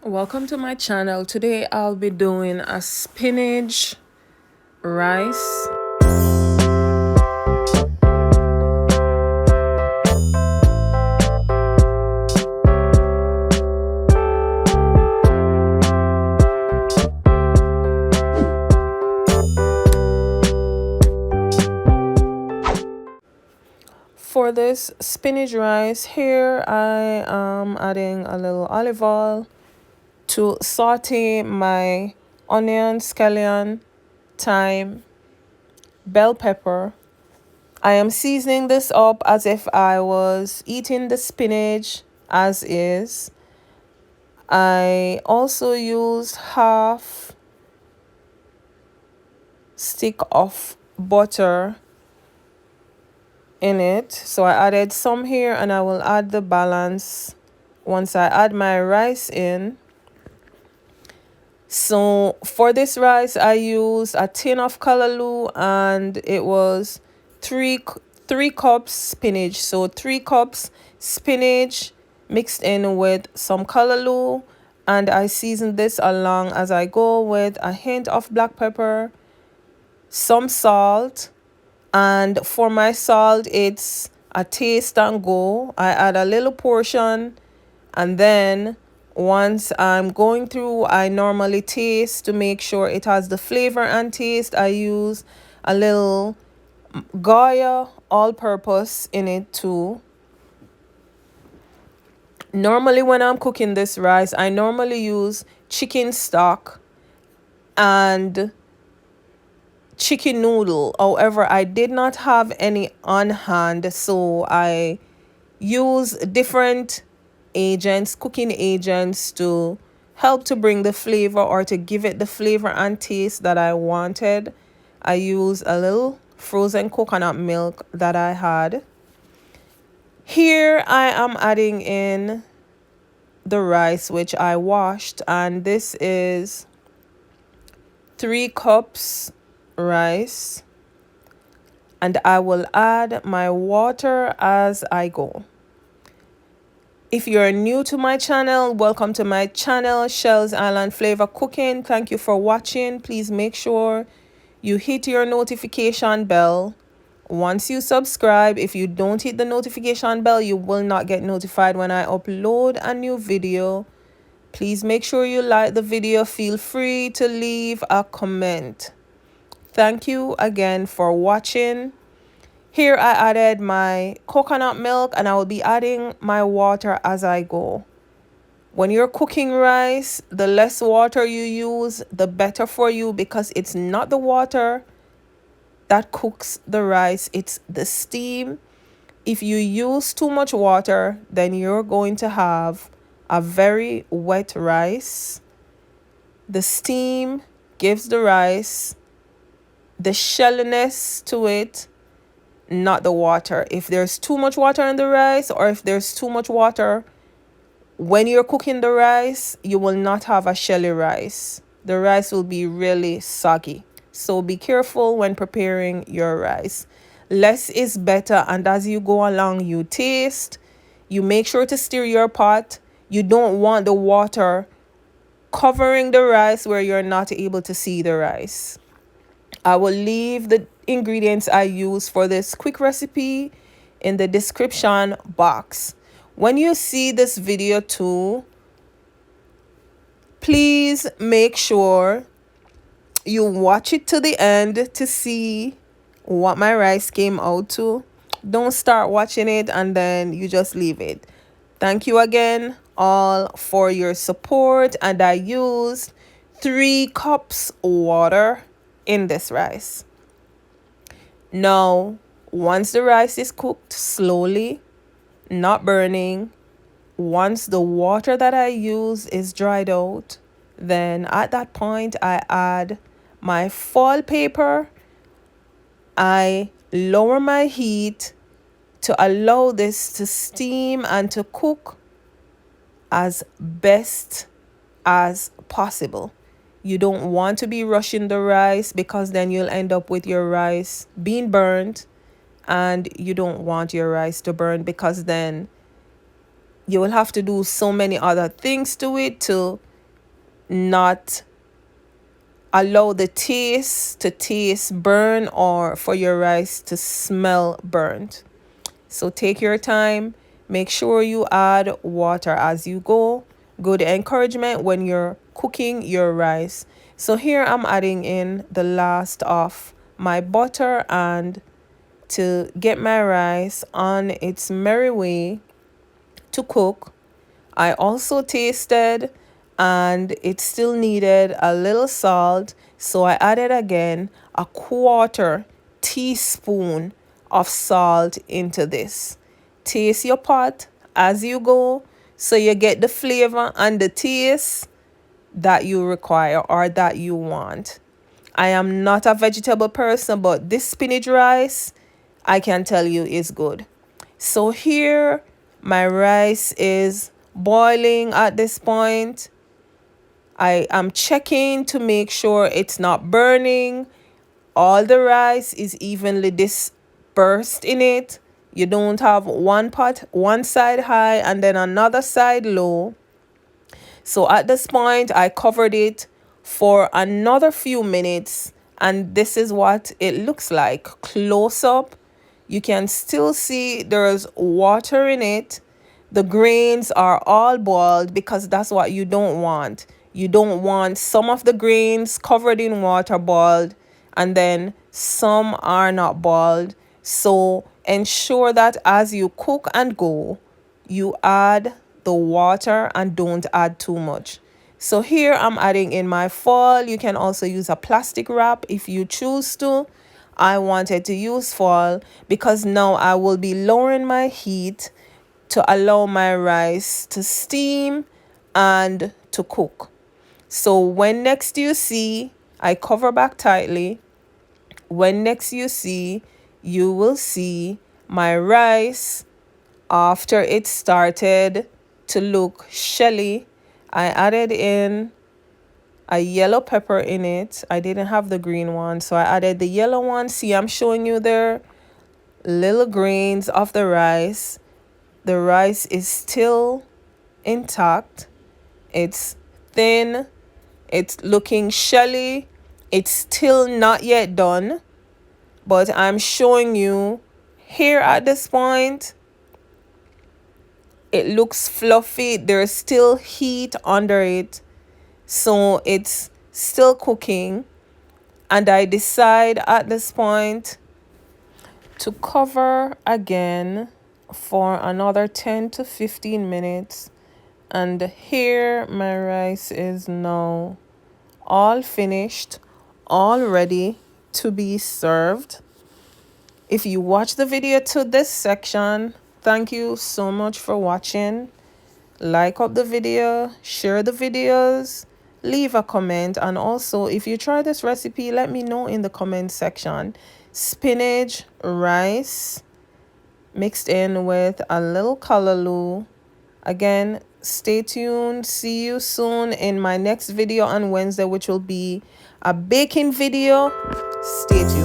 Welcome to my channel. Today I'll be doing a spinach rice. For this spinach rice here, I am adding a little olive oil to saute my onion, scallion, thyme, bell pepper. I am seasoning this up as if I was eating the spinach as is. I also used half stick of butter in it, so I added some here and I will add the balance once I add my rice in. So for this rice I used a tin of Callallo and it was three cups spinach, so 3 cups spinach mixed in with some Callallo, and I seasoned this along as I go with a hint of black pepper, some salt, and for my salt it's a taste and go. I add a little portion, and then once I'm going through I normally taste to make sure it has the flavor and taste. I use a little Goya all-purpose in it too. Normally when I'm cooking this rice I normally use chicken stock and chicken noodle. However, I did not have any on hand, so I use different agents, cooking agents, to help to bring the flavor or to give it the flavor and taste that I wanted. I use a little frozen coconut milk that I had. Here I am adding in the rice which I washed, and this is 3 cups rice, and I will add my water as I go. If you're new to my channel, welcome to my channel, Shells Island Flavor Cooking. Thank you for watching. Please make sure you hit your notification bell. Once you subscribe, if you don't hit the notification bell, you will not get notified when I upload a new video. Please make sure you like the video. Feel free to leave a comment. Thank you again for watching. Here I added my coconut milk and I will be adding my water as I go. When you're cooking rice, the less water you use, the better for you, because it's not the water that cooks the rice, it's the steam. If you use too much water, then you're going to have a very wet rice. The steam gives the rice the shelliness to it, not the water. If there's too much water in the rice, or if there's too much water when you're cooking the rice, you will not have a shelly rice. The rice will be really soggy. So be careful when preparing your rice. Less is better, and as you go along, you taste. You make sure to stir your pot. You don't want the water covering the rice where you're not able to see the rice. I will leave the ingredients I use for this quick recipe in the description box. When you see this video too, please make sure you watch it to the end to see what my rice came out to. Don't start watching it and then you just leave it. Thank you again all for your support, and I used 3 cups water in this rice. Now, once the rice is cooked slowly, not burning, once the water that I use is dried out, then at that point I add my foil paper. I lower my heat to allow this to steam and to cook as best as possible. You don't want to be rushing the rice, because then you'll end up with your rice being burnt, and you don't want your rice to burn, because then you will have to do so many other things to it to not allow the taste to taste burn or for your rice to smell burnt. So take your time. Make sure you add water as you go. Good encouragement when you're cooking your rice. So here I'm adding in the last of my butter, and to get my rice on its merry way to cook, I also tasted and it still needed a little salt. So I added again a quarter teaspoon of salt into this. Taste your pot as you go so you get the flavor and the taste that you require or that you want. I am not a vegetable person, but this spinach rice, I can tell you, is good. So here, my rice is boiling at this point. I am checking to make sure it's not burning. All the rice is evenly dispersed in it. You don't have one pot, one side high and then another side low. So at this point, I covered it for another few minutes, and this is what it looks like. Close up, you can still see there's water in it. The grains are all boiled because that's what you don't want. You don't want some of the grains covered in water boiled and then some are not boiled. So ensure that as you cook and go, you add the water and don't add too much. So here I'm adding in my foil. You can also use a plastic wrap if you choose to. I wanted to use foil because now I will be lowering my heat to allow my rice to steam and to cook. So when next you see, I cover back tightly. When next you see, you will see my rice after it started to look shelly. I added in a yellow pepper in it. I didn't have the green one, so I added the yellow one. See, I'm showing you there little grains of the rice. The rice is still intact. It's thin. It's looking shelly. It's still not yet done, but I'm showing you here at this point. It looks fluffy. There's still heat under it, so it's still cooking. And I decide at this point to cover again for another 10 to 15 minutes. And here my rice is now all finished, all ready to be served. If you watch the video to this section, thank you so much for watching. Like up the video, share the videos, leave a comment, and also if you try this recipe, let me know in the comment section. Spinach rice mixed in with a little callaloo. Again, stay tuned. See you soon in my next video on Wednesday, which will be a baking video. Stay tuned.